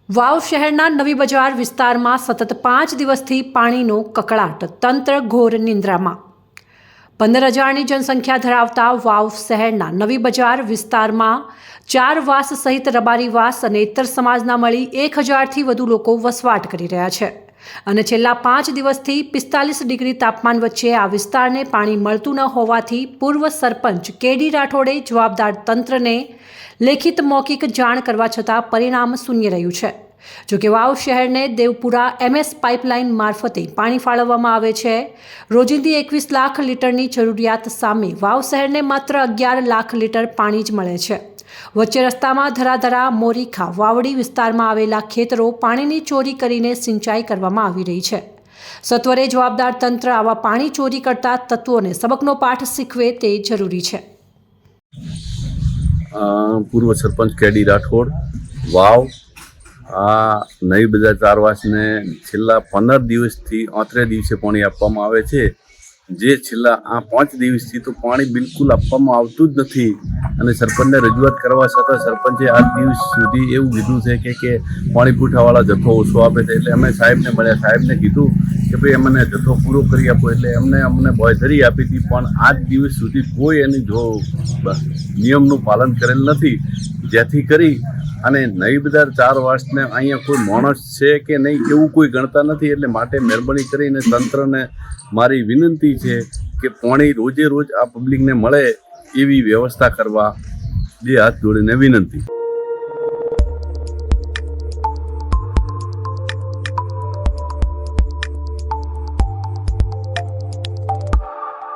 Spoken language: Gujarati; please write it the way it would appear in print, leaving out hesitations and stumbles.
વાવ શહેરના નવી બજાર વિસ્તારમાં સતત 5 દિવસથી પાણીનો કકળાટ, તંત્ર ઘોર નિંદ્રામાં। 15,000ની જનસંખ્યા ધરાવતા વાવ શહેરના નવી બજાર વિસ્તારમાં 4 વાસ સહિત રબારી વાસ અને ઇતર સમાજના મળી 1,000થી વધુ લોકો વસવાટ કરી રહ્યા છે અને છેલ્લા 5 દિવસથી 45 ડિગ્રી તાપમાન વચ્ચે આ વિસ્તારને પાણી મળતું ન હોવાથી પૂર્વ સરપંચ કેડી રાઠોડે જવાબદાર તંત્રને લેખિત મૌખિક જાણ કરવા છતાં પરિણામ શૂન્ય રહ્યું છે। જો કે વાવ શહેરને દેવપુરા MS પાઇપલાઇન મારફતે પાણી ફાળવવામાં આવે છે। રોજિંદી 21 લાખ લીટરની જરૂરિયાત સામે વાવ શહેરને માત્ર 11 લાખ લીટર પાણી જ મળે છે। વચ્ચે રસ્તામાં ધરાધરા મોરીખા વાવડી વિસ્તારમાં આવેલા ખેતરો પાણીની ચોરી કરીને સિંચાઈ કરવામાં આવી રહી છે। સત્વરે જવાબદાર તંત્ર આવા પાણી ચોરી કરતા તત્વોને સબકનો પાઠ શીખવે તે જરૂરી છે। પૂર્વ સરપંચ કેડી રાઠોડ વાવ આ નવી બજાર 4 વાસને છેલ્લા 15 દિવસથી 33 દિવસે પાણી આપવામાં આવે છે। જે છેલ્લા આ 5 દિવસથી તો પાણી બિલકુલ આપવામાં આવતું જ નથી અને સરપંચને રજૂઆત કરવા છતાં સરપંચે આજ દિવસ સુધી એવું કીધું છે કે પાણી પૂઠાવાળા જથ્થો ઓછો આપે છે। એટલે અમે સાહેબને મળ્યા, સાહેબને કીધું કે ભાઈ અમને જથ્થો પૂરો કરી આપો, એટલે અમને બોયધરી આપી હતી, પણ આજ દિવસ સુધી કોઈ એની નિયમનું પાલન કરેલ નથી। જેથી કરી અને નવી બજાર 4 વાસને અહીંયા કોઈ માણસ છે કે નહીં એવું કોઈ ગણતા નથી। એટલે માટે મહેરબાની કરીને તંત્રને મારી વિનંતી છે કે પાણી રોજે રોજ આ પબ્લિકને મળે એવી વ્યવસ્થા કરવા બે હાથ જોડીને વિનંતી।